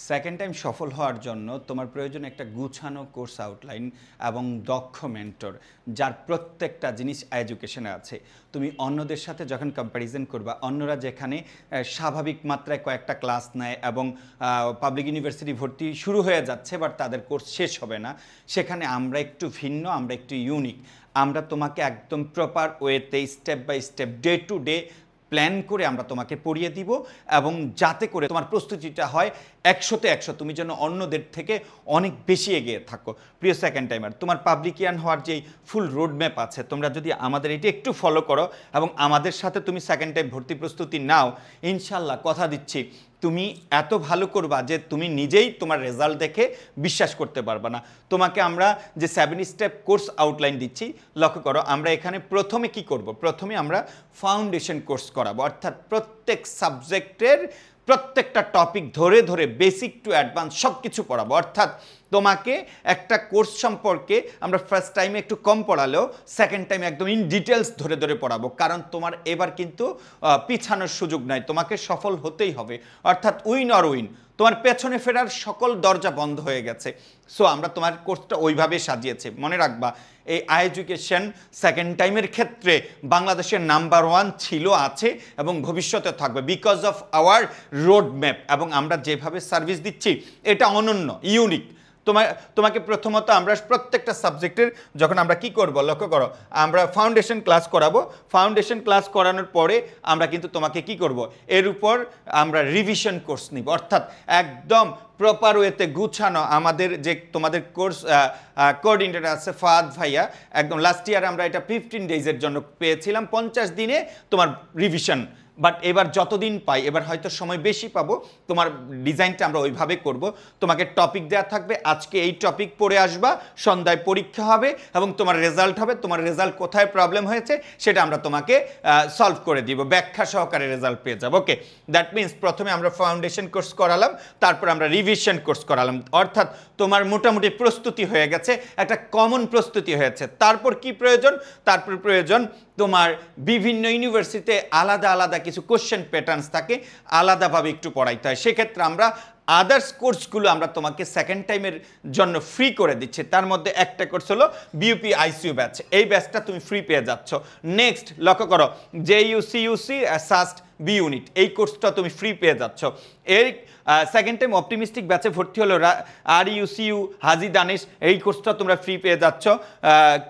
Second time সফল হওয়ার জন্য তোমার প্রয়োজন একটা গুছানো কোর্স আউটলাইন এবং দক্ষ মেন্টর যার প্রত্যেকটা জিনিস এডুকেশনে আছে। তুমি অন্যদের সাথে যখন কম্প্যারিজন করবা, অন্যরা যেখানে স্বাভাবিক মাত্রায় কয়েকটা ক্লাস নেয় এবং পাবলিক ইউনিভার্সিটি ভর্তি শুরু হয়ে যাচ্ছে বাট তাদের কোর্স শেষ হবে না, সেখানে আমরা একটু ভিন্ন, আমরা একটু ইউনিক। আমরা তোমাকে একদম প্রপার ওয়েতে step by step day to day plan করে আমরা তোমাকে পড়িয়ে দিব এবং যাতে করে তোমার প্রস্তুতিটা হয় 100-তে 100, তুমি যেন অন্যদের থেকে অনেক বেশি এগিয়ে থাকো। প্রিয় সেকেন্ড টাইমার, তোমার পাবলিকিয়ান হওয়ার যেই ফুল রোডম্যাপ আছে, তোমরা যদি আমাদের এটি একটু ফলো করো এবং আমাদের সাথে তুমি সেকেন্ড টাইম ভর্তি প্রস্তুতি নাও, ইনশাল্লাহ কথা দিচ্ছি তুমি এত ভালো করবা যে তুমি নিজেই তোমার রেজাল্ট দেখে বিশ্বাস করতে পারবা না। তোমাকে আমরা যে 7 স্টেপ কোর্স আউটলাইন দিচ্ছি, লক্ষ্য করো আমরা এখানে প্রথমে কি করব, প্রথমে আমরা ফাউন্ডেশন কোর্স করাবো, অর্থাৎ প্রত্যেক সাবজেক্টের প্রত্যেকটা টপিক ধরে ধরে বেসিক টু অ্যাডভান্স সব কিছু পড়াবো। অর্থাৎ তোমাকে একটা কোর্স সম্পর্কে আমরা ফার্স্ট টাইমে একটু কম পড়ালেও সেকেন্ড টাইমে একদম ইন ডিটেলস ধরে ধরে পড়াবো, কারণ তোমার এবার কিন্তু পিছানোর সুযোগ নাই, তোমাকে সফল হতেই হবে। অর্থাৎ উইন অর উইন, তোমার পেছনে ফেরার সকল দরজা বন্ধ হয়ে গেছে। সো আমরা তোমার কোর্সটা ওইভাবে সাজিয়েছি। মনে রাখবা, এই এডুকেশন সেকেন্ড টাইমের ক্ষেত্রে বাংলাদেশের নাম্বার 1 ছিল, আছে এবং ভবিষ্যতে থাকবে, because of our road map. এবং আমরা যেভাবে সার্ভিস দিচ্ছি এটা অনন্য, ইউনিক। তোমাকে প্রথমত আমরা প্রত্যেকটা সাবজেক্টের যখন আমরা কি করব, লক্ষ্য করো, আমরা ফাউন্ডেশন ক্লাস করাবো। ফাউন্ডেশন ক্লাস করানোর পরে আমরা কিন্তু তোমাকে কি করব, এর উপর আমরা রিভিশন কোর্স নিব। অর্থাৎ একদম প্রপার ওয়েতে গুছানো। আমাদের যে তোমাদের কোর্স কোঅর্ডিনেটর আছে ফাদ ভাইয়া, একদম লাস্ট ইয়ার আমরা এটা 15 ডেজের জন্য পেয়েছিলাম, 50 দিনে তোমার রিভিশন। বাট এবার যতদিন পাই, এবার হয়তো সময় বেশি পাবো, তোমার ডিজাইনটা আমরা ওইভাবে করব। তোমাকে টপিক দেওয়া থাকবে, আজকে এই টপিক পড়ে আসবা, সন্ধ্যায় পরীক্ষা হবে এবং তোমার রেজাল্ট হবে। তোমার রেজাল্ট কোথায় প্রবলেম হয়েছে সেটা আমরা তোমাকে সলভ করে দিব, ব্যাখ্যা সহকারে রেজাল্ট পেয়ে যাবো। ওকে, দ্যাট মিনস প্রথমে আমরা ফাউন্ডেশন কোর্স করালাম, তারপর আমরা রিভিশন কোর্স করালাম। অর্থাৎ তোমার মোটামুটি প্রস্তুতি হয়ে গেছে, একটা কমন প্রস্তুতি হয়েছে। তারপর কি প্রয়োজন? তারপর প্রয়োজন তোমার বিভিন্ন ইউনিভার্সিটিতে আলাদা আলাদা কিছু কোশ্চেন প্যাটার্নস থাকে, আলাদাভাবে একটু পড়াইতে হয়। সেক্ষেত্রে আমরা আদার্স কোর্সগুলো আমরা তোমাকে সেকেন্ড টাইমের জন্য ফ্রি করে দিচ্ছি। তার মধ্যে একটা কোর্স হলো বিউপি আইসিইউ ব্যাচ, এই ব্যাচটা তুমি ফ্রি পেয়ে যাচ্ছ। নেক্সট লক্ষ্য করো, জেইউসি সাস্ট বি ইউনিট, এই কোর্সটা তুমি ফ্রি পেয়ে যাচ্ছ। এই সেকেন্ড টাইম অপটিমিস্টিক ব্যাচে ভর্তি হলো আর ইউসিইউ হাজি দানেশ, এই কোর্সটা তোমরা ফ্রি পেয়ে যাচ্ছ।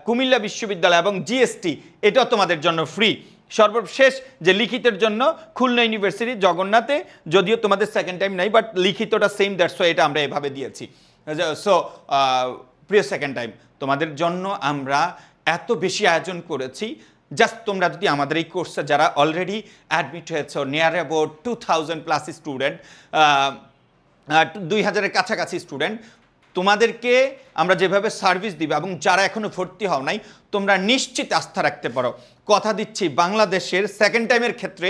কুমিল্লা বিশ্ববিদ্যালয় এবং জিএসটি, এটাও তোমাদের জন্য ফ্রি। সর্বশেষ যে লিখিতের জন্য খুলনা ইউনিভার্সিটি জগন্নাথে, যদিও তোমাদের সেকেন্ড টাইম নাই বাট লিখিতটা সেম, দ্যাটস ওয়াই এটা আমরা এভাবে দিয়েছি। সো প্রিয় সেকেন্ড টাইম, তোমাদের জন্য আমরা এত বেশি আয়োজন করেছি। জাস্ট তোমরা যদি আমাদের এই কোর্সে যারা অলরেডি অ্যাডমিট হয়েছে, নিয়ার অ্যাবাউট 2000+ স্টুডেন্ট, 2000-এর কাছাকাছি স্টুডেন্ট, তোমাদেরকে আমরা যেভাবে সার্ভিস দিব এবং যারা এখনো ভর্তি হও নাই, তোমরা নিশ্চিত আস্থা রাখতে পারো। কথা দিচ্ছি বাংলাদেশের সেকেন্ড টাইমের ক্ষেত্রে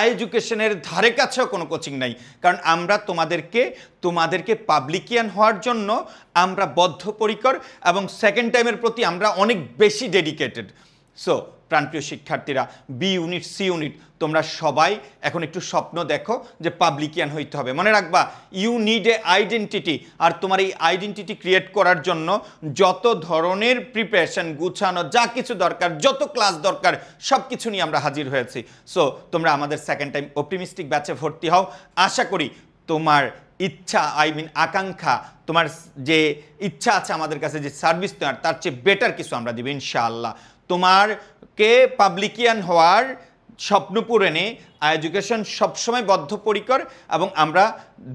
এডুকেশনের ধারে কাছেও কোনো কোচিং নাই, কারণ আমরা তোমাদেরকে পাবলিকিয়ান হওয়ার জন্য আমরা বদ্ধপরিকর এবং সেকেন্ড টাইমের প্রতি আমরা অনেক বেশি ডেডিকেটেড। সো প্রাণপ্রিয় শিক্ষার্থীরা, বি ইউনিট, সি ইউনিট, তোমরা সবাই এখন একটু স্বপ্ন দেখো যে পাবলিকিয়ান হইতে হবে। মনে রাখবা, ইউ নিড এ আইডেন্টিটি। আর তোমার এই আইডেন্টিটি ক্রিয়েট করার জন্য যত ধরনের প্রিপারেশন, গুছানো যা কিছু দরকার, যত ক্লাস দরকার, সব কিছু নিয়ে আমরা হাজির হয়েছি। সো তোমরা আমাদের সেকেন্ড টাইম অপটিমিস্টিক ব্যাচে ভর্তি হও। আশা করি তোমার ইচ্ছা, আকাঙ্ক্ষা, তোমার যে ইচ্ছা আছে আমাদের কাছে যে সার্ভিস দেওয়ার, তার চেয়ে বেটার কিছু আমরা দিব ইনশাআল্লাহ। তোমারকে পাবলিকিয়ান হওয়ার স্বপ্ন পূরণে এডুকেশন সবসময় বদ্ধপরিকর এবং আমরা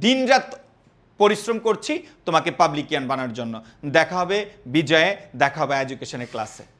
দিনরাত পরিশ্রম করছি তোমাকে পাবলিকিয়ান বানানোর জন্য। দেখা হবে বিজয়ে, দেখা হবে এডুকেশনের ক্লাসে।